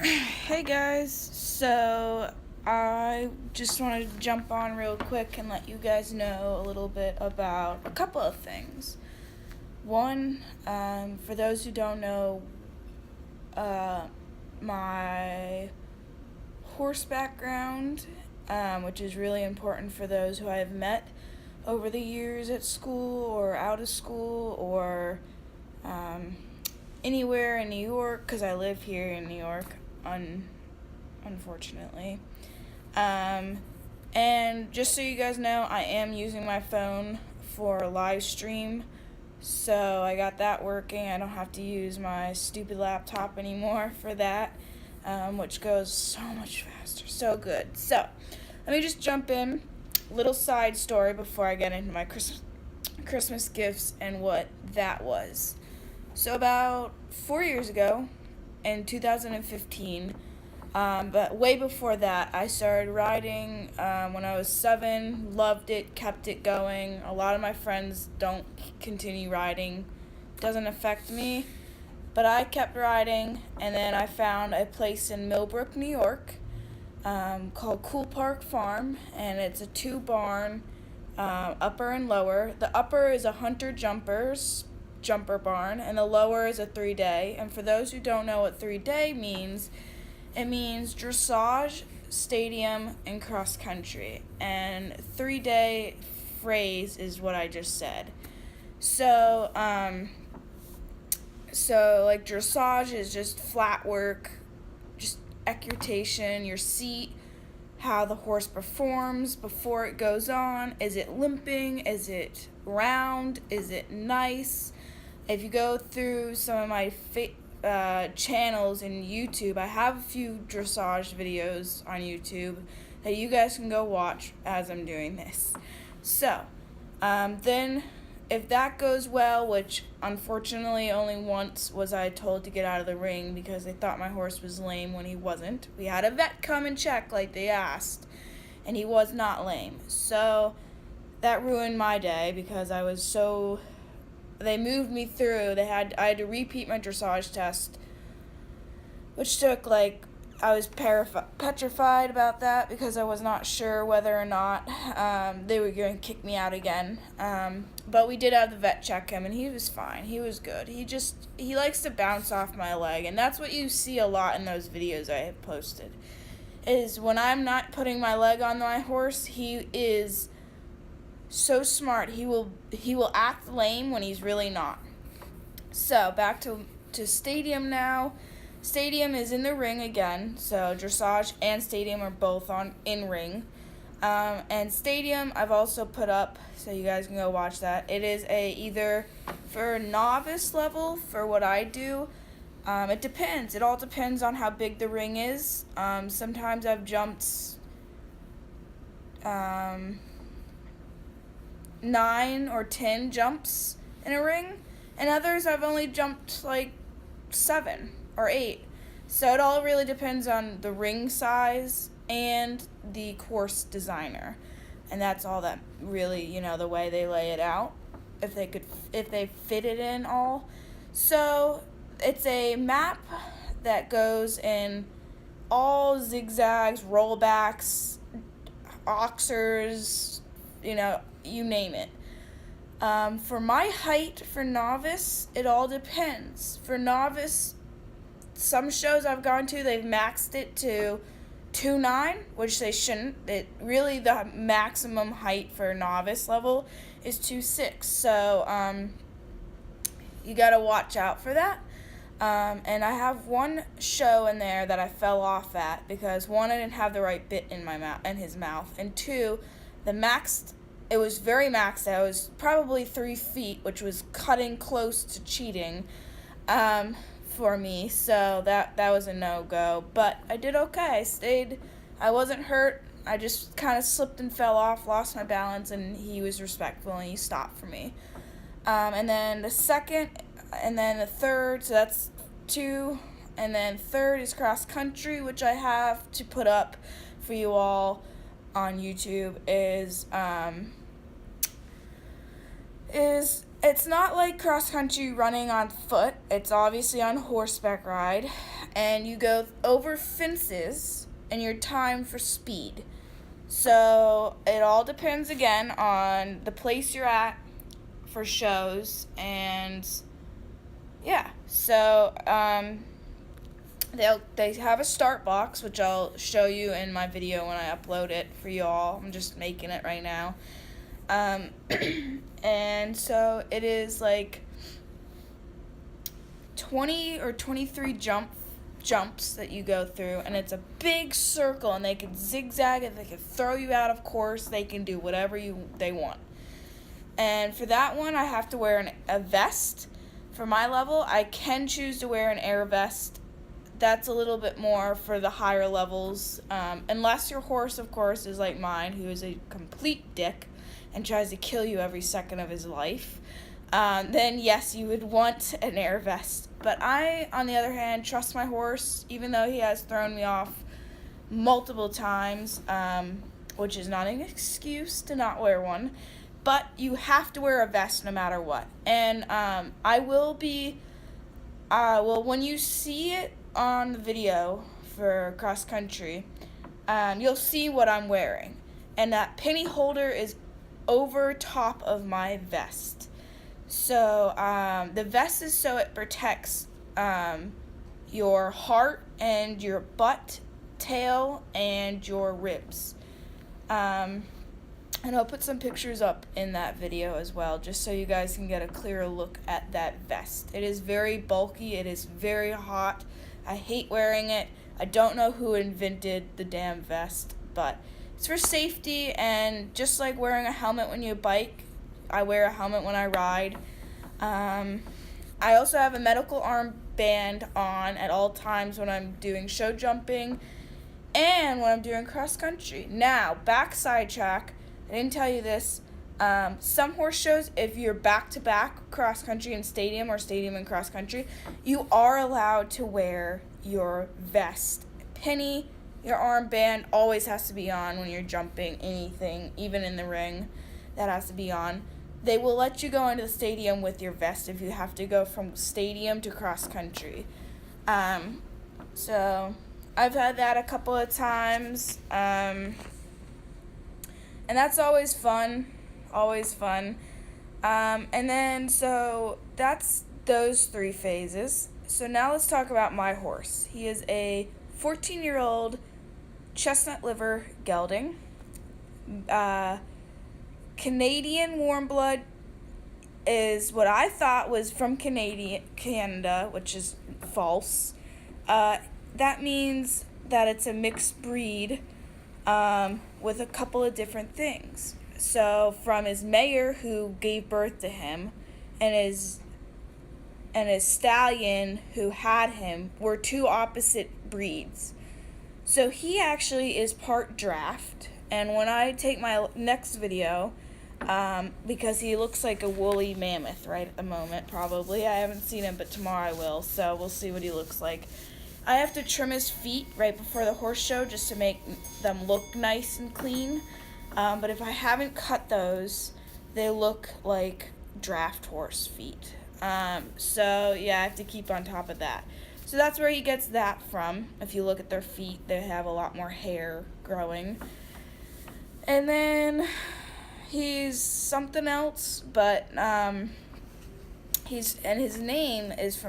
Hey guys, so I just wanted to jump on real quick and let you guys know a little bit about a couple of things. One, for those who don't know, my horse background, which is really important for those who I have met over the years at school or out of school or anywhere in New York, because I live here in New York, unfortunately. And just so you guys know, I am using my phone for live stream, so I got that working. I don't have to use my stupid laptop anymore for that, which goes so much faster. So good. So let me just jump in. Little side story before I get into my Christmas gifts and what that was. So about 4 years ago, in 2015, but way before that, I started riding when I was 7, loved it, kept it going. A lot of my friends don't continue riding. Doesn't affect me, but I kept riding, and then I found a place in Millbrook, New York, called Cool Park Farm, and it's a 2-barn, upper and lower. The upper is a Hunter jumper barn, and the lower is a 3-day. And for those who don't know what 3-day means, it means dressage, stadium, and cross country. And 3-day phrase is what I just said. So like dressage is just flat work, just equitation, your seat, how the horse performs before it goes on. Is it limping? Is it round? Is it nice? If you go through some of my channels in YouTube, I have a few dressage videos on YouTube that you guys can go watch as I'm doing this. So, then if that goes well, which unfortunately only once was I told to get out of the ring because they thought my horse was lame when he wasn't. We had a vet come and check like they asked, and he was not lame. So that ruined my day because I was so... They moved me through. I had to repeat my dressage test, which took I was petrified about that because I was not sure whether or not they were going to kick me out again. But we did have the vet check him, and he was fine. He was good. He likes to bounce off my leg, and that's what you see a lot in those videos I have posted. Is when I'm not putting my leg on my horse, he is so smart. He will act lame when he's really not. So back to stadium now. Stadium is in the ring again, so dressage and stadium are both in ring. And stadium I've also put up, so you guys can go watch that. It is either for novice level for what I do. It depends. It all depends on how big the ring is. Sometimes I've jumped 9 or 10 jumps in a ring, and others I've only jumped 7 or 8. So it all really depends on the ring size and the course designer, and that's all that really, the way they lay it out, if they fit it in all. So it's a map that goes in all zigzags, rollbacks, oxers, you name it. For my height, for novice, it all depends. For novice, some shows I've gone to, they've maxed it to 2'9", which they shouldn't. Really, the maximum height for novice level is 2'6". So, you gotta watch out for that. And I have one show in there that I fell off at because, 1, I didn't have the right bit in his mouth, and 2, it was very maxed out. It was probably 3 feet, which was cutting close to cheating for me. So that was a no-go. But I did okay. I wasn't hurt. I just kind of slipped and fell off, lost my balance, and he was respectful, and he stopped for me. And then the second, and then the third, so that's 2. And then third is cross country, which I have to put up for you all on YouTube, is It's not like cross country running on foot. It's obviously on horseback ride, and you go over fences and you're timed for speed. So it all depends again on the place you're at for shows, and yeah. So they have a start box, which I'll show you in my video when I upload it for you all. I'm just making it right now. And so it is like 20 or 23 jumps that you go through, and it's a big circle, and they can zigzag it, they can throw you out of course, they can do whatever they want. And for that one, I have to wear a vest. For my level, I can choose to wear an air vest. That's a little bit more for the higher levels, unless your horse, of course, is like mine, who is a complete dick and tries to kill you every second of his life. Then yes, you would want an air vest. But I, on the other hand, trust my horse, even though he has thrown me off multiple times, which is not an excuse to not wear one. But you have to wear a vest no matter what. And I will be, when you see it on the video for cross country, you'll see what I'm wearing. And that penny holder is over top of my vest. So the vest is so it protects your heart and your butt, tail, and your ribs. And I'll put some pictures up in that video as well, just so you guys can get a clearer look at that vest. It is very bulky. It is very hot. I hate wearing it. I don't know who invented the damn vest, but it's for safety, and just like wearing a helmet when you bike, I wear a helmet when I ride. I also have a medical armband on at all times when I'm doing show jumping and when I'm doing cross country. Now, back sidetrack, I didn't tell you this. Some horse shows, if you're back-to-back cross country and stadium or stadium and cross country, you are allowed to wear your vest. Penny, your armband always has to be on when you're jumping anything, even in the ring, that has to be on. They will let you go into the stadium with your vest if you have to go from stadium to cross country. So I've had that a couple of times, and that's always fun, and then, so that's those 3 phases. So now let's talk about my horse. He is a 14-year-old chestnut liver gelding, Canadian warm blood. Is what I thought was from Canada, which is false. That means that it's a mixed breed with a couple of different things. So from his mare who gave birth to him and his stallion who had him were 2 opposite breeds. So he actually is part draft, and when I take my next video, because he looks like a woolly mammoth right at the moment, probably. I haven't seen him, but tomorrow I will, so we'll see what he looks like. I have to trim his feet right before the horse show just to make them look nice and clean. But if I haven't cut those, they look like draft horse feet. So yeah, I have to keep on top of that. So that's where he gets that from. If you look at their feet, they have a lot more hair growing. And then he's something else, but his name is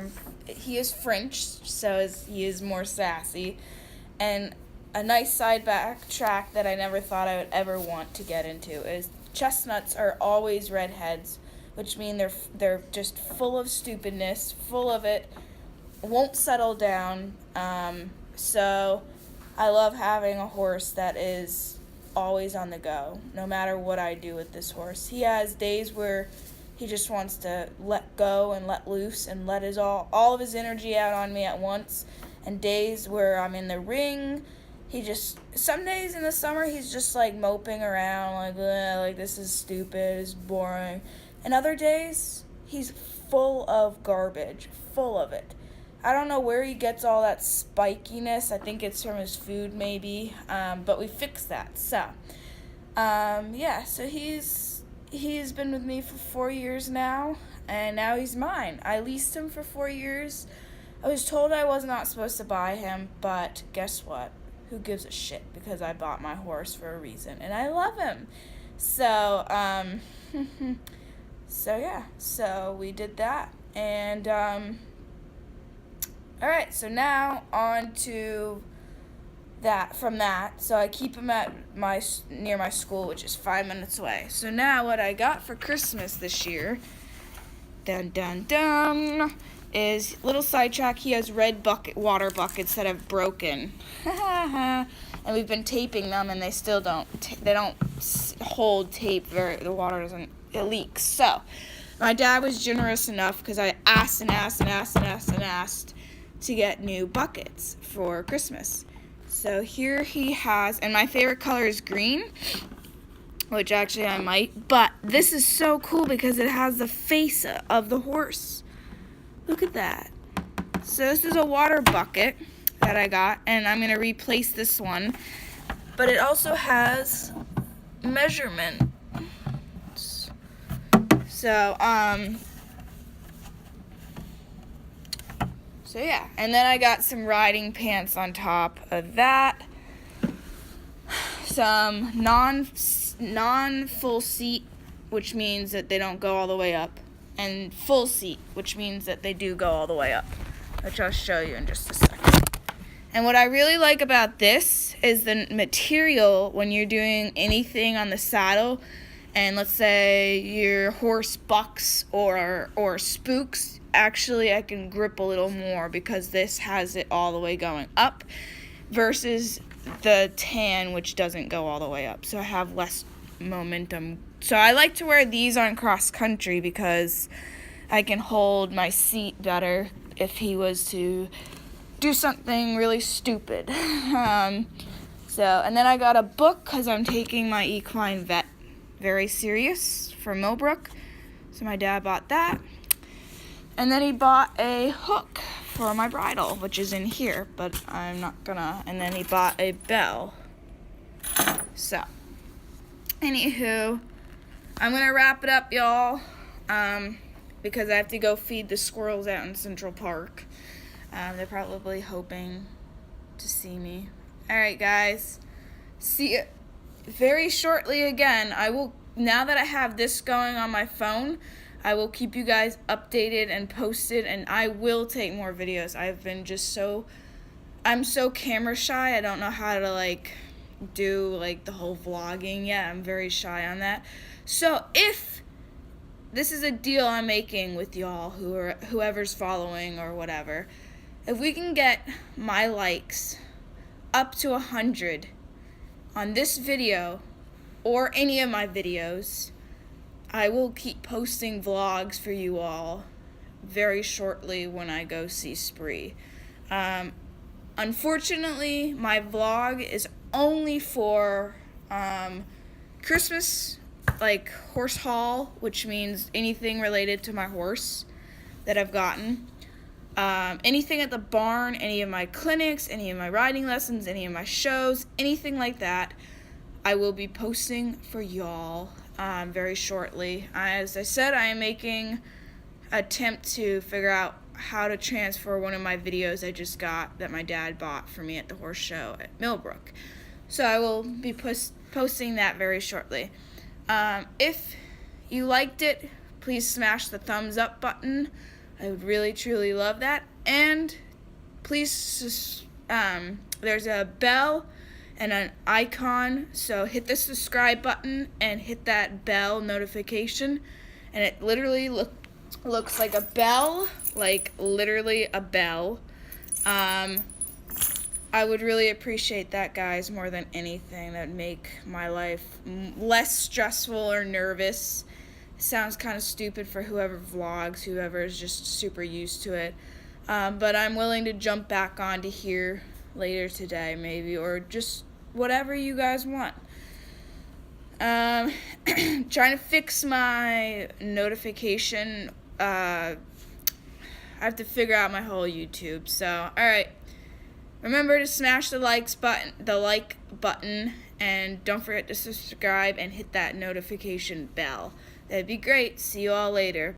he is French, so he is more sassy. And a nice side back track that I never thought I would ever want to get into is chestnuts are always redheads, which mean they're just full of stupidness, full of it, won't settle down. So I love having a horse that is always on the go, no matter what I do with this horse. He has days where he just wants to let go and let loose and let all of his energy out on me at once, and days where I'm in the ring, some days in the summer he's just like moping around like this is stupid, it's boring, and other days he's full of garbage, full of it. I don't know where he gets all that spikiness. I think it's from his food maybe, but we fixed that. So, yeah, so he's he's been with me for 4 years now, and now he's mine. I leased him for 4 years. I was told I was not supposed to buy him, but guess what? Who gives a shit? Because I bought my horse for a reason, and I love him. So, so we did that, and, alright, so now on to from that, so I keep him at near my school, which is 5 minutes away. So now what I got for Christmas this year, dun dun dun, is little sidetrack. He has red water buckets that have broken, and we've been taping them, and they still don't hold tape. The water it leaks. So my dad was generous enough, because I asked to get new buckets for Christmas. So here he has, and my favorite color is green, which actually I might, but this is so cool because it has the face of the horse. Look at that. So this is a water bucket that I got, and I'm going to replace this one, but it also has measurements. So yeah, and then I got some riding pants on top of that, some non-full seat, which means that they don't go all the way up, and full seat, which means that they do go all the way up, which I'll show you in just a second. And what I really like about this is the material when you're doing anything on the saddle, and let's say your horse bucks or spooks. Actually, I can grip a little more because this has it all the way going up versus the tan, which doesn't go all the way up. So I have less momentum. So I like to wear these on cross country because I can hold my seat better if he was to do something really stupid. And then I got a book because I'm taking my equine vet very serious for Millbrook. So my dad bought that. And then he bought a hook for my bridle, which is in here, but I'm not gonna. And then he bought a bell. So, anywho, I'm gonna wrap it up, y'all, because I have to go feed the squirrels out in Central Park. They're probably hoping to see me. Alright, guys. See you very shortly again. Now that I have this going on my phone, I will keep you guys updated and posted, and I will take more videos. I'm so camera shy. I don't know how to do the whole vlogging yet. I'm very shy on that. So if this is a deal I'm making with y'all, whoever's following or whatever, if we can get my likes up to 100 on this video or any of my videos, I will keep posting vlogs for you all very shortly when I go see Spree. Unfortunately, my vlog is only for Christmas, horse haul, which means anything related to my horse that I've gotten. Anything at the barn, any of my clinics, any of my riding lessons, any of my shows, anything like that, I will be posting for y'all very shortly. As I said, I am making an attempt to figure out how to transfer one of my videos I just got that my dad bought for me at the horse show at Millbrook. So I will be posting that very shortly. If you liked it, please smash the thumbs up button. I would really, truly love that. And please, there's a bell and an icon, so hit the subscribe button and hit that bell notification, and it literally looks like a bell, literally a bell. I would really appreciate that, guys, more than anything. That would make my life less stressful or nervous. It sounds kind of stupid for whoever vlogs, whoever is just super used to it, but I'm willing to jump back onto here later today, maybe, or just whatever you guys want. Trying to fix my notification. I have to figure out my whole YouTube. So, alright. Remember to smash the like button, and don't forget to subscribe and hit that notification bell. That'd be great. See you all later.